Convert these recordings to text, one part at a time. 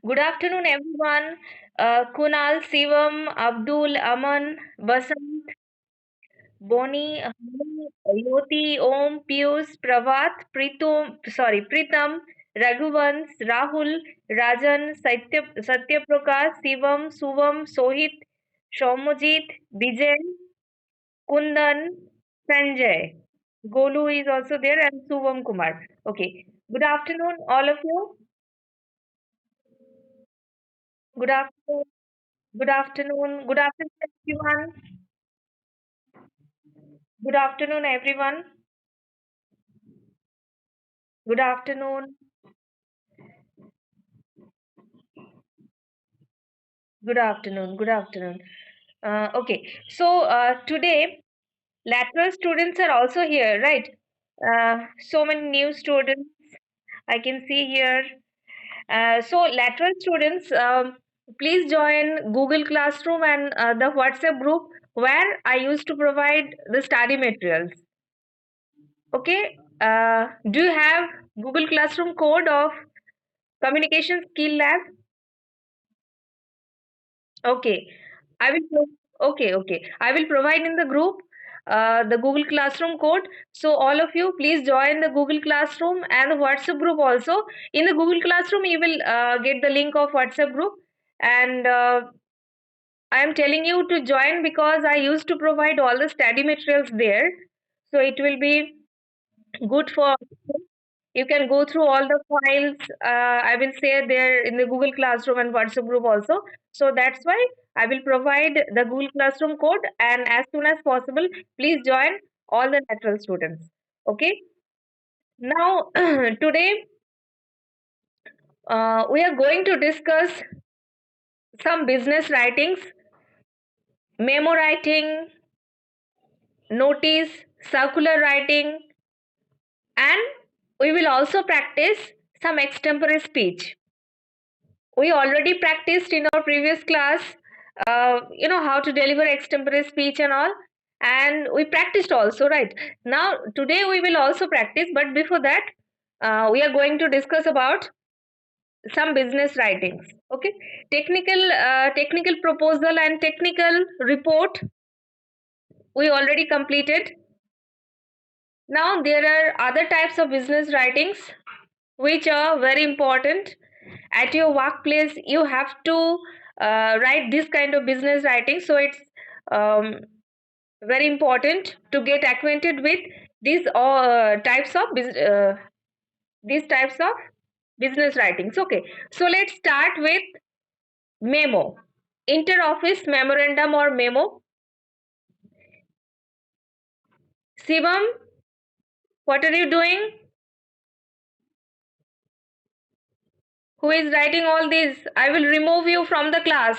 Good afternoon, everyone. Kunal, Sivam, Abdul, Aman, Basant, Boni, Hani, Yoti, Om, Piyush, Pravat, Pritam, Raghuvans, Rahul, Rajan, Satya Prakash, Sivam, Suvam, Sohit, Shomojit, Vijay, Kundan, Sanjay. Golu is also there and Suvam Kumar. Okay. Good afternoon, all of you. Good afternoon. Good afternoon. Good afternoon, everyone. Good afternoon, everyone. Good afternoon. Good afternoon. Good afternoon. Okay. So today, lateral students are also here, right? So many new students I can see here. So lateral students, please join Google Classroom and the WhatsApp group where I used to provide the study materials. Okay. Do you have Google Classroom code of Communication Skill Lab? Okay. I will okay. I will provide in the group the Google Classroom code. So all of you please join the Google Classroom and the WhatsApp group also. In the Google Classroom you will get the link of WhatsApp group, and I am telling you to join because I used to provide all the study materials there. So it will be good for you can go through all the files. I will share there in the Google Classroom and WhatsApp group also. So that's why I will provide the Google Classroom code, and as soon as possible please join all the natural students. Okay. Now today we are going to discuss some business writings, memo writing, notice, circular writing, and we will also practice some extemporary speech. We already practiced in our previous class, how to deliver extemporary speech and all, and we practiced also, right? Now today we will also practice, but before that we are going to discuss about some business writings. Okay. Technical proposal and technical report we already completed. Now there are other types of business writings which are very important. At your workplace you have to write this kind of business writing, so it's um, very important to get acquainted with these these types of business writings. Okay, so let's start with memo, interoffice memorandum or memo. Sivam, what are you doing? Who is writing all this? I will remove you from the class.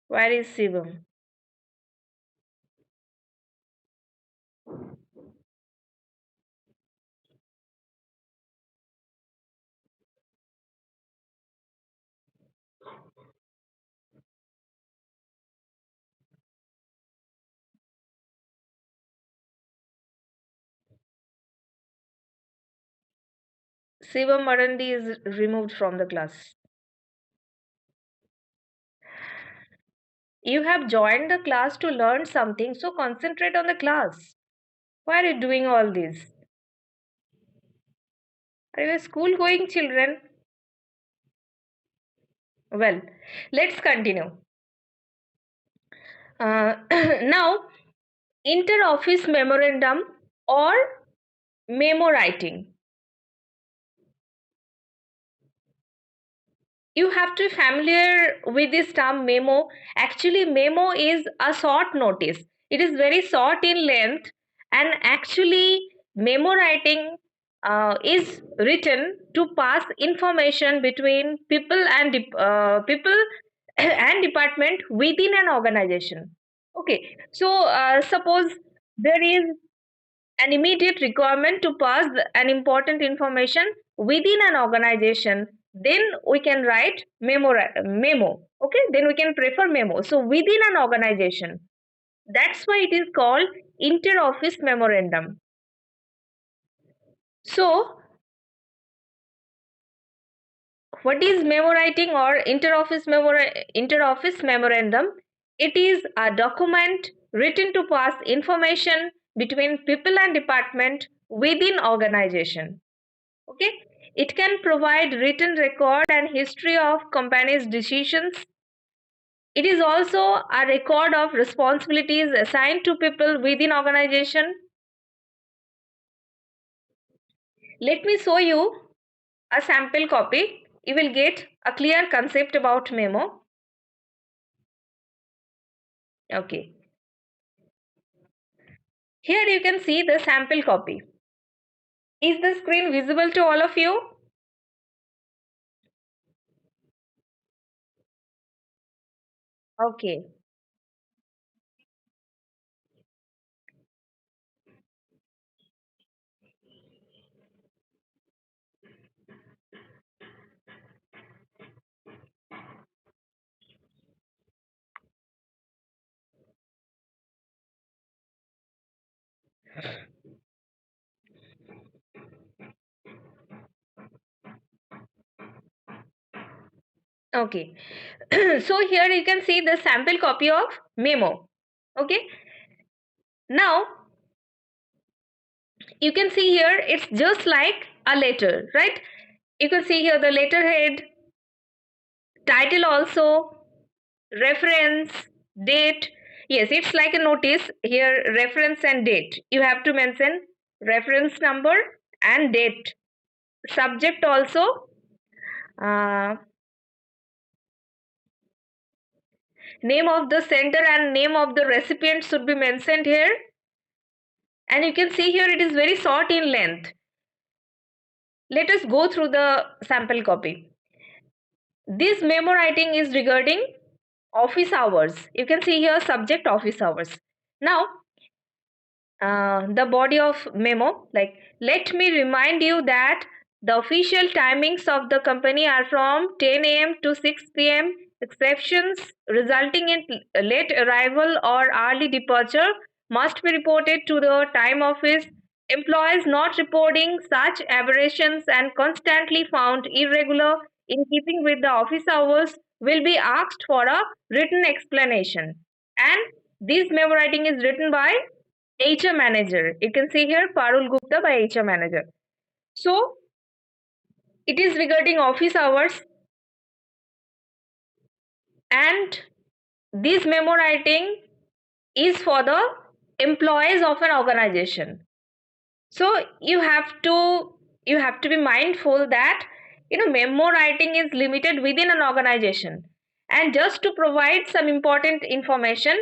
Where is Shivam? Shivam Marandi is removed from the class. You have joined the class to learn something, so concentrate on the class. Why are you doing all this? Are you school going children? Well, let's continue. Now, interoffice memorandum or memo writing. You have to be familiar with this term memo. Actually, memo is a short notice. It is very short in length, and actually, memo writing is written to pass information between people and people and department within an organization. Okay, so suppose there is an immediate requirement to pass an important information within an organization, then we can write memo. Okay, then we can prefer memo. So within an organization, that's why it is called interoffice memorandum. So what is memo writing or interoffice memorandum? It is a document written to pass information between people and department within organization. Okay, it can provide written record and history of company's decisions. It is also a record of responsibilities assigned to people within organization. Let me show you a sample copy. You will get a clear concept about memo. Okay, here you can see the sample copy. Is the screen visible to all of you? Okay. Okay. So here you can see the sample copy of memo. Okay. Now you can see here it's just like a letter, right? You can see here the letterhead, title also, reference, date. Yes, it's like a notice here, reference and date. You have to mention reference number and date. Subject also. Uh, Name of the sender and name of the recipient should be mentioned here. And you can see here it is very short in length. Let us go through the sample copy. This memo writing is regarding office hours. You can see here subject office hours. Now, the body of memo, like, let me remind you that the official timings of the company are from 10 a.m. to 6 p.m. Exceptions resulting in late arrival or early departure must be reported to the time office. Employees not reporting such aberrations and constantly found irregular in keeping with the office hours will be asked for a written explanation. And this memo writing is written by HR manager. You can see here Parul Gupta by HR manager. So it is regarding office hours, and this memo writing is for the employees of an organization. So you have to be mindful that memo writing is limited within an organization, and just to provide some important information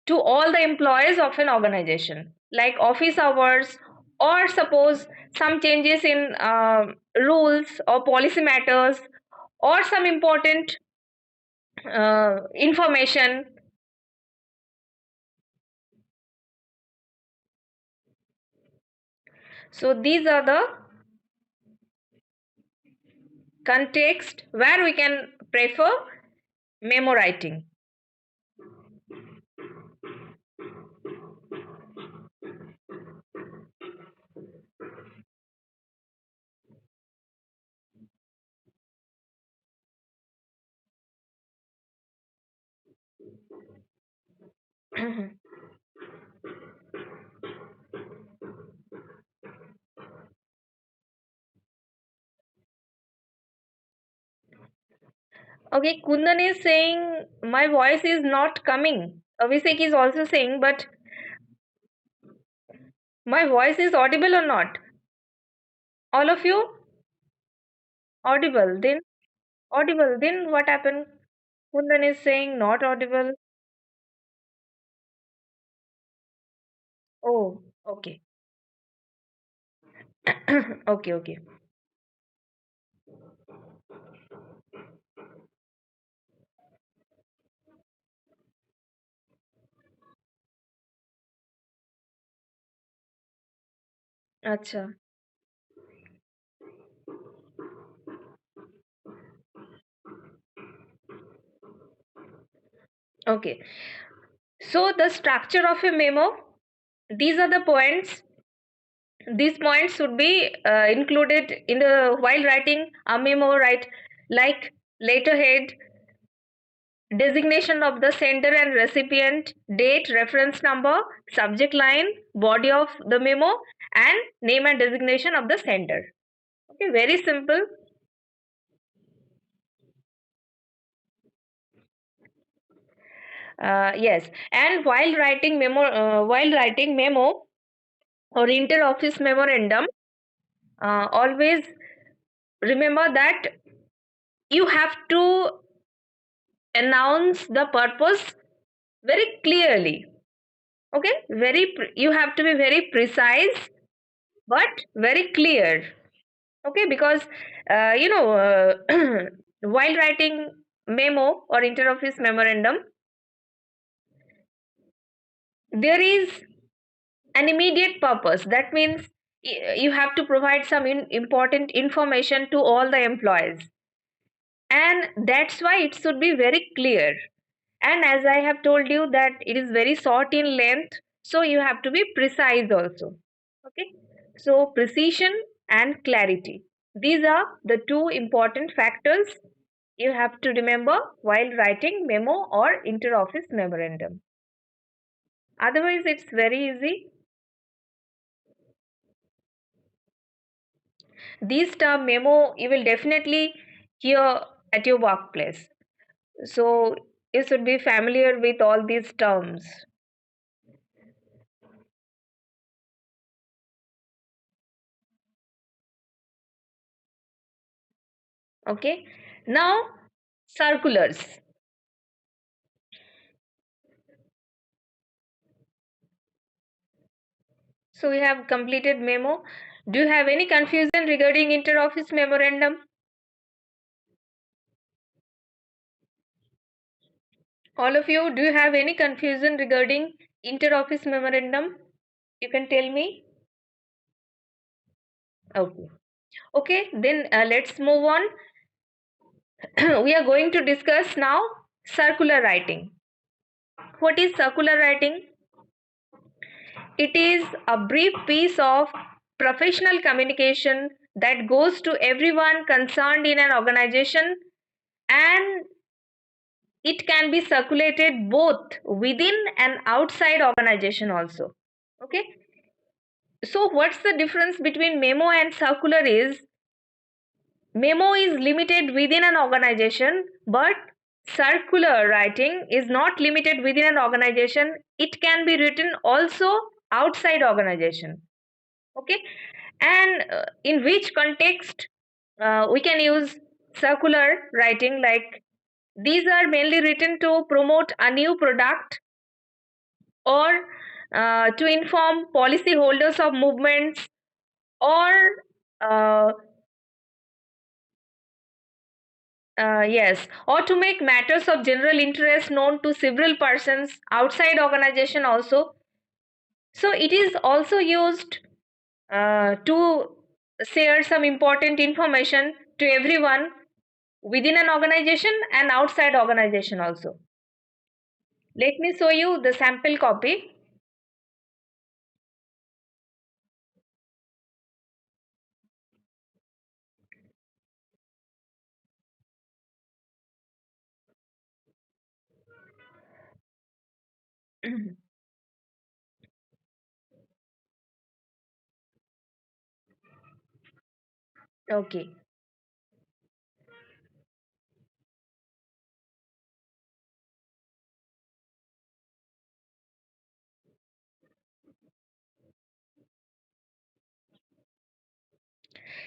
to all the employees of an organization, like office hours, or suppose some changes in rules or policy matters, or some important information. So these are the context where we can prefer memo writing. Okay, Kundan is saying my voice is not coming. Abhishek is also saying, but my voice is audible or not? All of you audible. Then audible. Then what happened? Kundan is saying not audible. Oh, okay. Okay, okay. Acha. Okay. So the structure of a memo, these are the points. These points should be included in the while writing a memo, right? Like letterhead, designation of the sender and recipient, date, reference number, subject line, body of the memo, and name and designation of the sender. Okay, very simple. Yes, and while writing memo or interoffice memorandum, always remember that you have to announce the purpose very clearly. Okay, you have to be very precise but very clear. Okay, because while writing memo or interoffice memorandum, there is an immediate purpose. That means you have to provide some important information to all the employees, and that's why it should be very clear. And as I have told you that it is very short in length, so you have to be precise also. Okay, so precision and clarity, these are the two important factors you have to remember while writing memo or interoffice memorandum. Otherwise it's very easy. These term memo you will definitely hear at your workplace, so you should be familiar with all these terms. Okay, now circulars. So we have completed memo. Do you have any confusion regarding interoffice memorandum? All of you, do you have any confusion regarding interoffice memorandum? You can tell me. Okay. Okay, then let's move on. We are going to discuss now circular writing. What is circular writing? It is a brief piece of professional communication that goes to everyone concerned in an organization, and it can be circulated both within and outside organization also. Okay, so what's the difference between memo and circular is memo is limited within an organization, but circular writing is not limited within an organization. It can be written also outside organization. Okay, and in which context we can use circular writing, like these are mainly written to promote a new product or to inform policyholders of movements or uh, yes, or to make matters of general interest known to several persons outside organization also. So it is also used to share some important information to everyone within an organization and outside organization also. Let me show you the sample copy. Okay.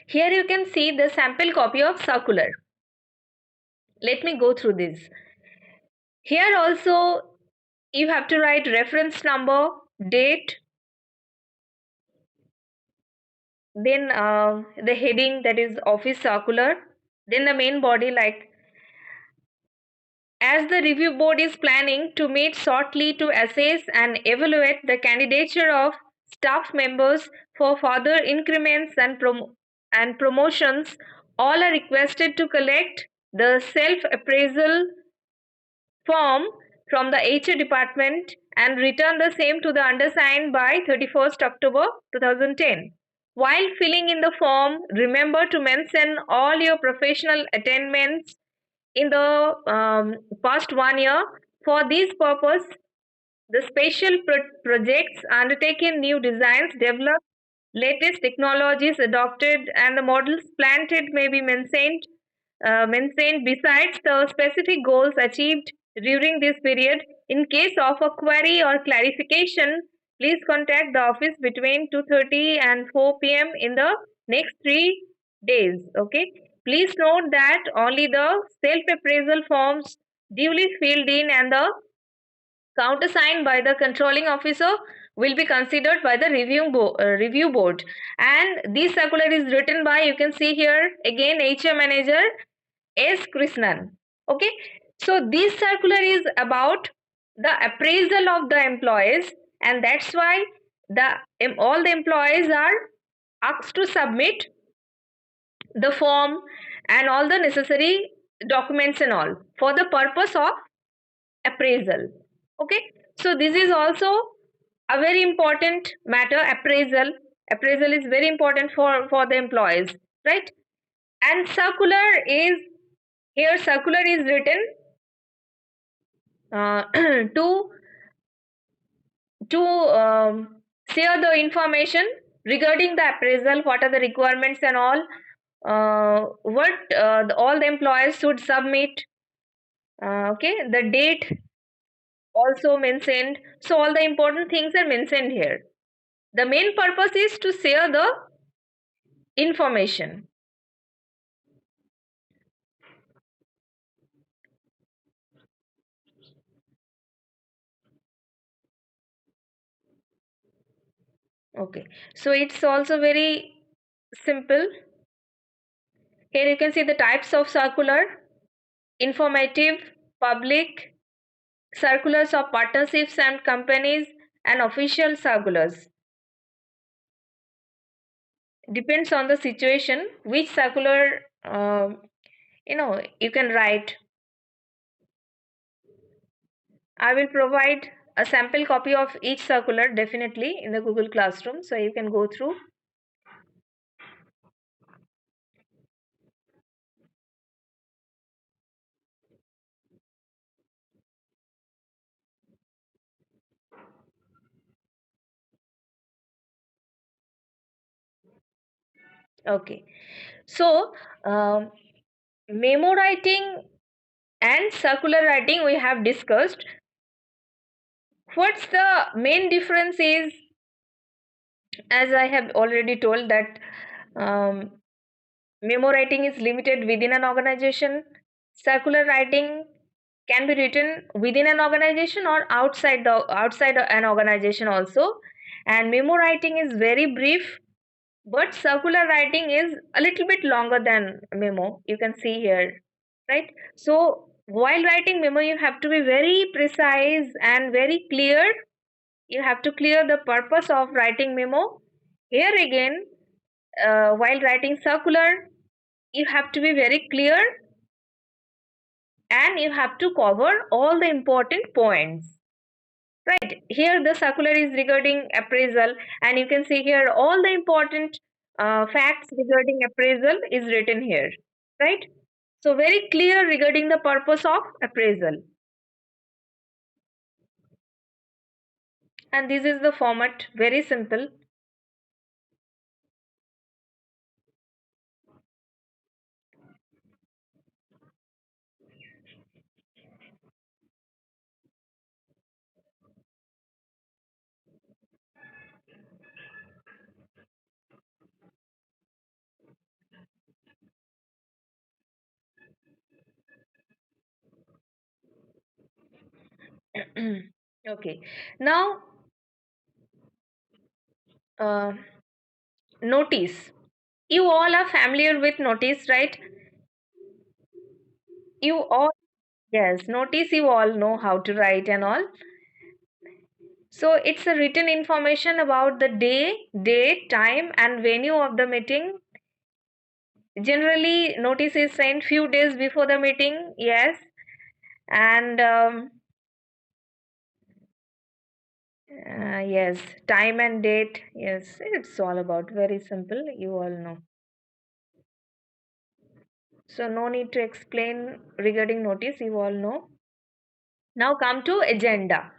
Here you can see the sample copy of circular. Let me go through this. Here also you have to write reference number, date, then the heading, that is office circular, then the main body, like as the review board is planning to meet shortly to assess and evaluate the candidature of staff members for further increments and promotions, all are requested to collect the self appraisal form from the HR department and return the same to the undersigned by 31st October 2010. While filling in the form, remember to mention all your professional attainments in the past 1 year. For this purpose, the special projects undertaken, new designs developed, latest technologies adopted, and the models planted may be mentioned besides the specific goals achieved during this period. In case of a query or clarification, please contact the office between 2:30 and 4 p.m. in the next 3 days. Okay. Please note that only the self-appraisal forms duly filled in and the countersigned by the controlling officer will be considered by the review board. And this circular is written by, you can see here again, HR manager S. Krishnan. Okay, so this circular is about the appraisal of the employees, and that's why the all the employees are asked to submit the form and all the necessary documents and all for the purpose of appraisal. Okay, so this is also a very important matter. Appraisal is very important for the employees, right? And circular is, here circular is written uh, to share the information regarding the appraisal, what are the requirements and all, what all the employees should submit. Okay, the date also mentioned. So all the important things are mentioned here. The main purpose is to share the information. Okay, so it's also very simple. Here you can see the types of circular: informative, public, circulars of partnerships and companies, and official circulars. Depends on the situation which circular you can write. I will provide a sample copy of each circular definitely in the Google Classroom, so you can go through. Okay, so memo writing and circular writing we have discussed. What's the main difference is, as I have already told, that Memo writing is limited within an organization. Circular writing can be written within an organization or outside an organization also. And memo writing is very brief, but circular writing is a little bit longer than memo. You can see here, right? So while writing memo, you have to be very precise and very clear. You have to clear the purpose of writing memo. Here again, while writing circular, you have to be very clear and you have to cover all the important points. Right, here the circular is regarding appraisal, and you can see here all the important facts regarding appraisal is written here, right? So very clear regarding the purpose of appraisal. And this is the format, very simple. Okay, now uh, notice. You all are familiar with notice, right? You all, yes, notice, you all know how to write and all. So it's a written information about the day, date, time, and venue of the meeting. Generally, notice is sent few days before the meeting. Yes, and yes, time and date. Yes, it's all about very simple. You all know. So no need to explain regarding notice. You all know. Now come to agenda.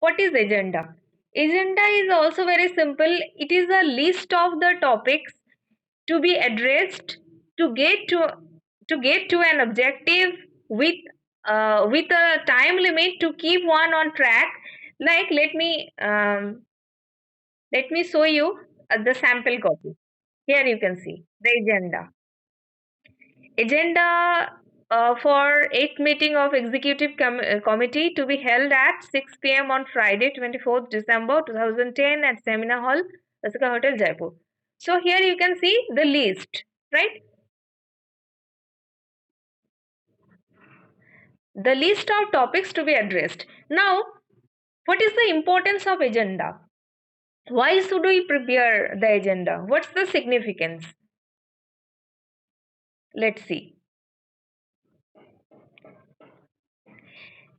What is agenda? Agenda is also very simple. It is a list of the topics to be addressed to get to an objective with a time limit to keep one on track. Like let me show you the sample copy. Here you can see the agenda for 8th meeting of executive committee to be held at 6 p.m. on Friday 24th December 2010 at Seminar Hall, Asika Hotel, Jaipur. So here you can see the list, right? The list of topics to be addressed. Now, what is the importance of agenda? Why should we prepare the agenda? What's the significance? Let's see.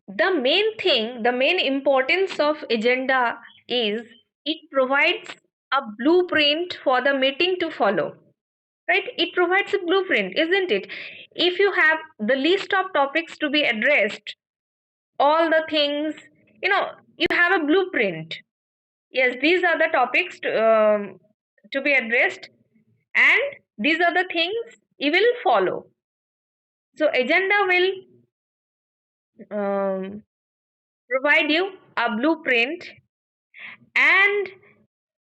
The main importance of agenda is it provides a blueprint for the meeting to follow. Right? It provides a blueprint, isn't it? If you have the list of topics to be addressed, all the things, you have a blueprint. Yes, these are the topics to be addressed, and these are the things you will follow. So agenda will um, provide you a blueprint, and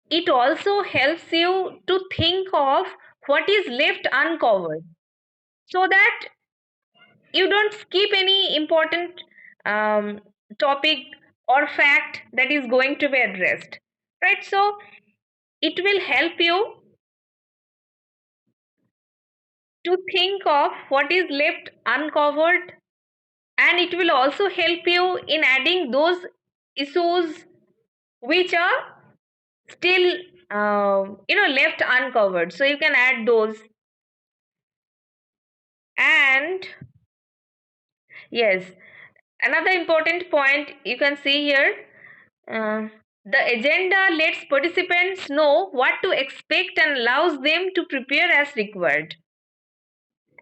it also helps you to think of what is left uncovered so that you don't skip any important um, topic or fact that is going to be addressed, right? So it will help you to think of what is left uncovered, and it will also help you in adding those issues which are still left uncovered, so you can add those. And yes, another important point you can see here, uh, the agenda lets participants know what to expect and allows them to prepare as required.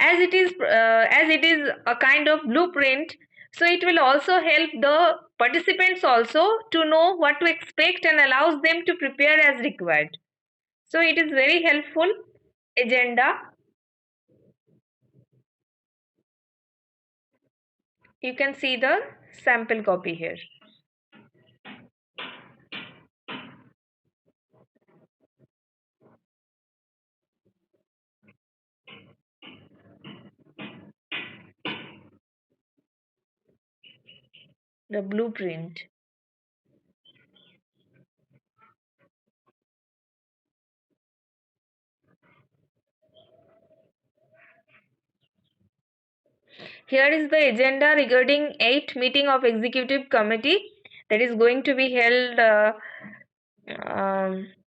As it is a kind of blueprint, so it will also help the participants also to know what to expect and allows them to prepare as required. So it is very helpful agenda. You can see the sample copy here. The blueprint. Here is the agenda regarding 8th meeting of executive committee that is going to be held.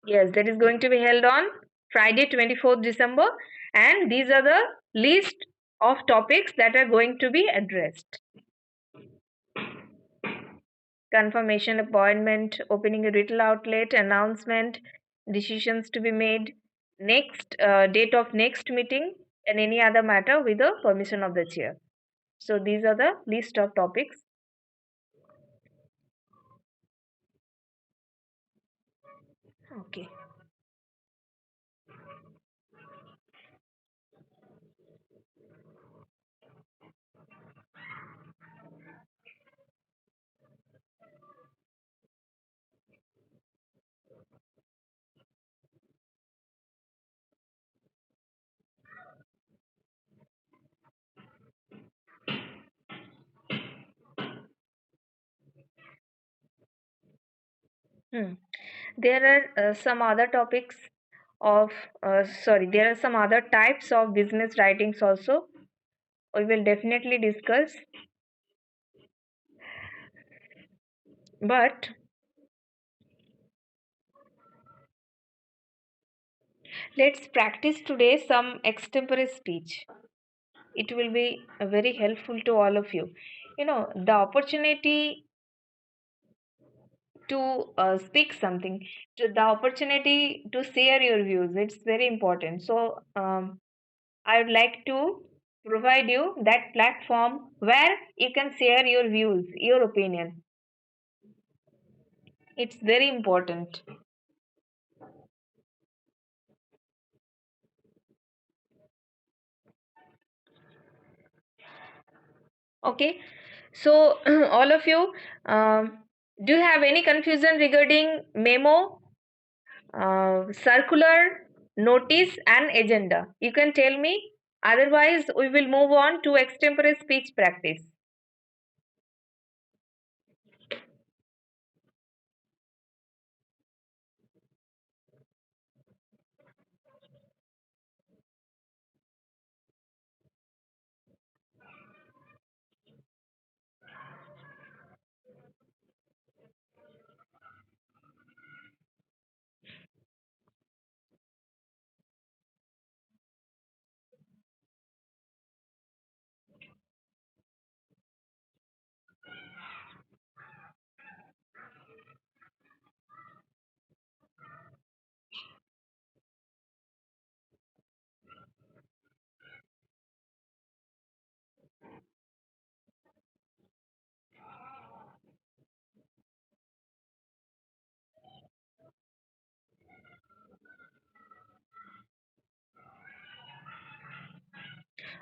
Yes, that is going to be held on Friday, 24th December, and these are the list of topics that are going to be addressed. Confirmation, appointment, opening a retail outlet, announcement, decisions to be made, next date of next meeting, and any other matter with the permission of the chair. So these are the list of topics. Okay. Hmm. There are some other topics of there are some other types of business writings also. We will definitely discuss. But let's practice today some extemporary speech. It will be very helpful to all of you. You know, the opportunity to speak something, to the opportunity to share your views, it's very important. So, I would like to provide you that platform where you can share your views, your opinion. It's very important. Okay, so all of you, do you have any confusion regarding memo, circular, notice, and agenda? You can tell me. Otherwise, we will move on to extemporary speech practice.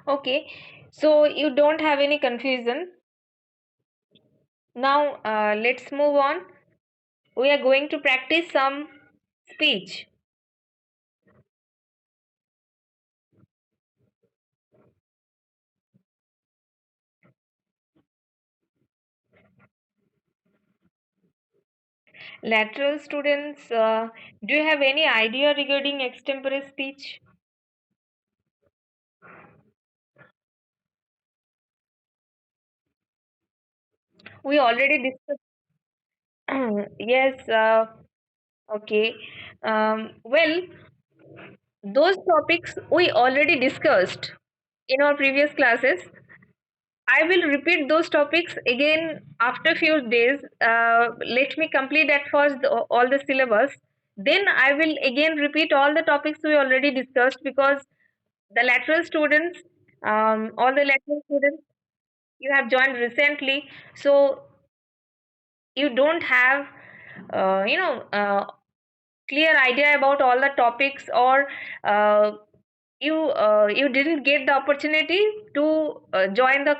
Okay, so you don't have any confusion. Now, let's move on. We are going to practice some speech. Lateral students, do you have any idea regarding extemporary speech? We already discussed. Yes, okay. Well, those topics we already discussed in our previous classes. I will repeat those topics again after few days. Let me complete at first all the syllabus. Then I will again repeat all the topics we already discussed because the lateral students, all the lateral students, you have joined recently, so you don't have, you know, clear idea about all the topics, or you didn't get the opportunity to join the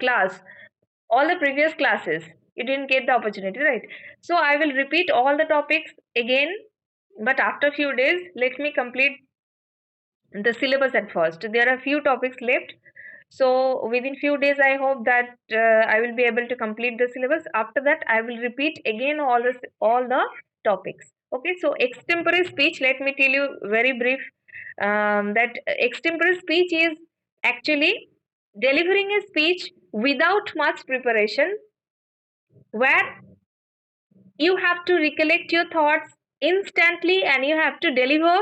class, all the previous classes. You didn't get the opportunity, right? So I will repeat all the topics again, but after few days, let me complete the syllabus at first. There are few topics left, So within few days, I hope that I will be able to complete the syllabus. After that, I will repeat again all the topics. Okay, so extempore speech. Let me tell you very brief that extempore speech is actually delivering a speech without much preparation, where you have to recollect your thoughts instantly and you have to deliver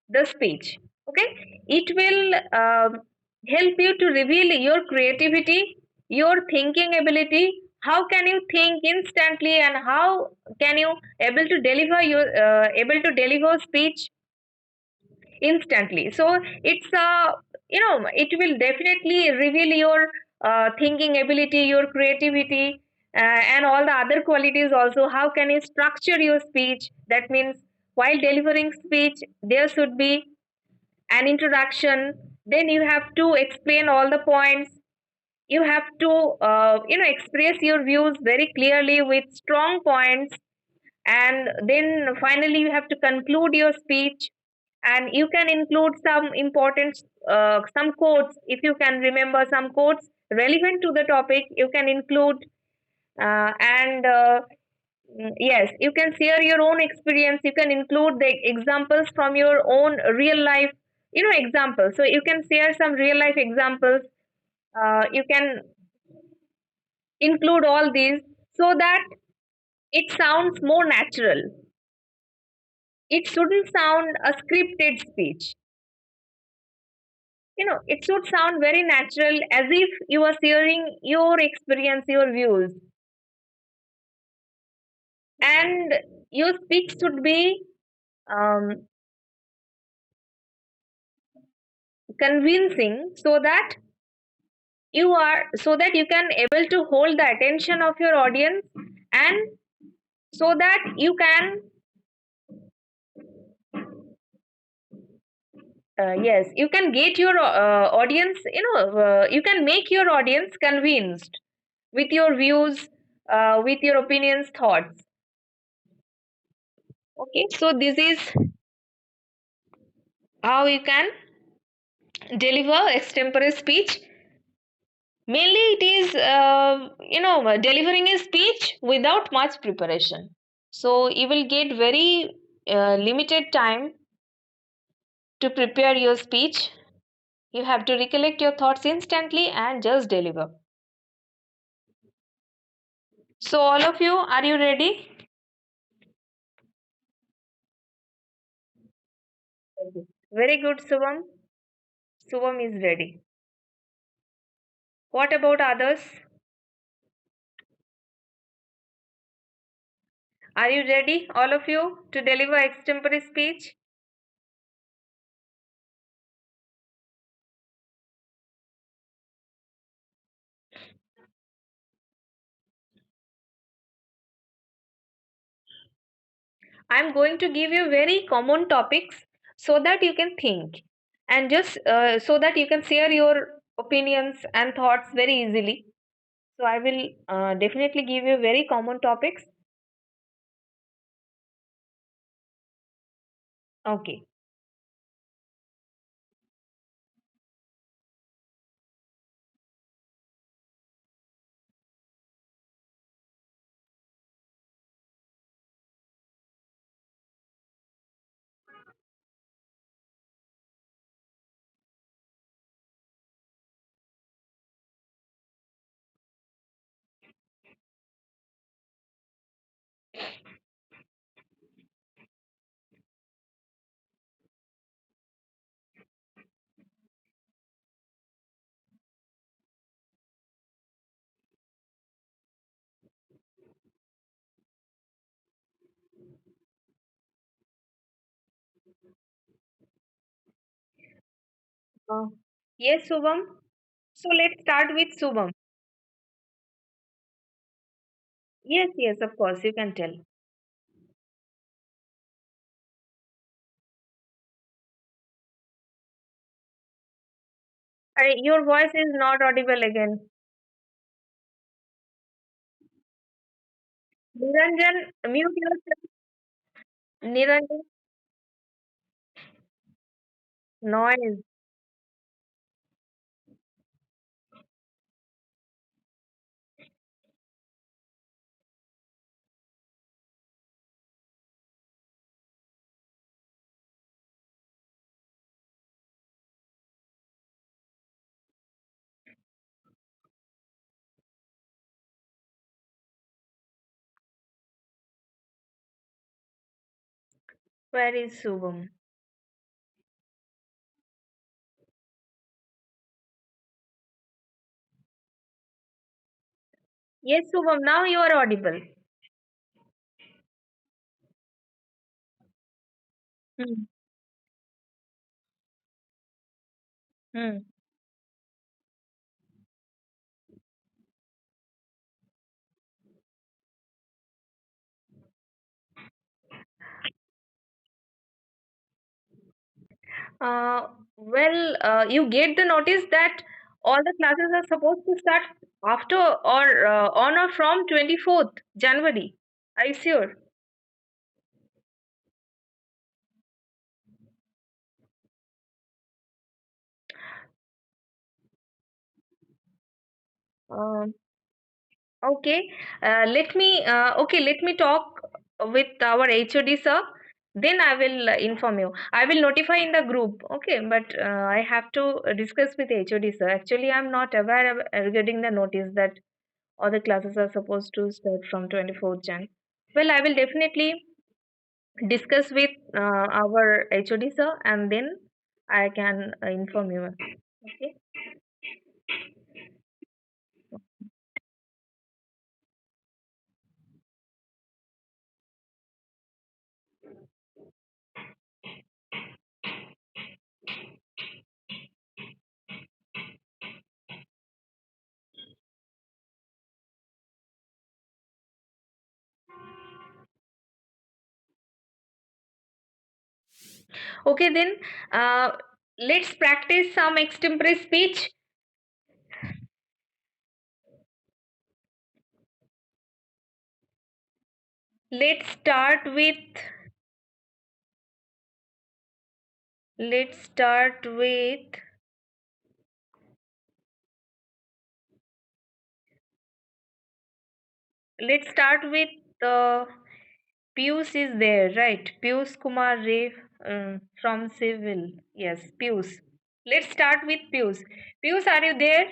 the speech. Okay, it will help you to reveal your creativity, your thinking ability. How can you think instantly, and how can you able to deliver speech instantly? So it's it will definitely reveal your thinking ability, your creativity, and all the other qualities also. How can you structure your speech? That means while delivering speech, there should be an introduction, then you have to explain all the points, you have to express your views very clearly with strong points, and then finally you have to conclude your speech. And you can include some important some quotes. If you can remember some quotes relevant to the topic, you can include. And Yes, you can share your own experience. You can include the examples from your own real life, examples. So you can share some real life examples. You can include all these so that it sounds more natural. It shouldn't sound a scripted speech. It should sound very natural, as if you are sharing your experience, your views. And your speech should be um, convincing, so that you can able to hold the attention of your audience, and so that you can yes, you can get your audience, you can make your audience convinced with your views, with your opinions, thoughts. Okay, so this is how you can deliver extempore speech. Mainly it is delivering a speech without much preparation. So you will get very limited time to prepare your speech. You have to recollect your thoughts instantly and just deliver. So all of you, are you ready? Okay. Very good, Subham. Subham is ready. What about others? Are you ready, all of you, to deliver extempore speech? I'm going to give you very common topics so that you can think, and just so that you can share your opinions and thoughts very easily. So I will definitely give you very common topics. Okay. Uh, yes, Subham. So let's start with Subham. Yes, yes, of course, you can tell. Your voice is not audible again. Niranjan, mute yourself. Niranjan, noise. Where is Subham? Yes, Subham, now you are audible. Hmm. Hmm. Uh, you get the notice that all the classes are supposed to start after or on or from 24th January. Are you sure? Um, okay. Let me talk with our HOD sir. Then I will inform you. I will notify in the group. Okay, but I have to discuss with HOD sir. Actually, I'm not aware of, regarding the notice that all the classes are supposed to start from 24th Jan. Well, I will definitely discuss with our HOD sir, and then I can inform you. Okay. Okay, then uh, let's practice some extemporary speech. Let's start with let's start with let's start with uh, Pius is there, right? Pius Kumar Ray from Civil. Yes, Pius. Let's start with Pius. Pius, are you there?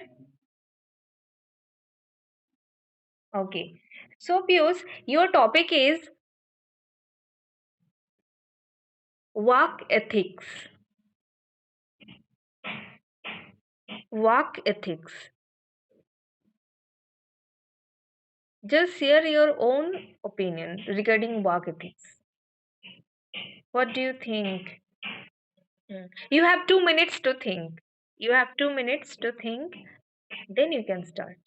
Okay. So, Pius, your topic is work ethics. Work ethics. Just share your own opinion regarding work ethics. What do you think? You have 2 minutes to think. You have 2 minutes to think. Then you can start.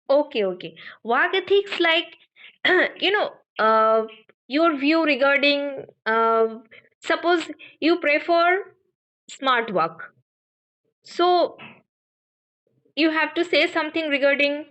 Okay, okay. Work ethics, like, you know, your view regarding, suppose you prefer smart work. So you have to say something regarding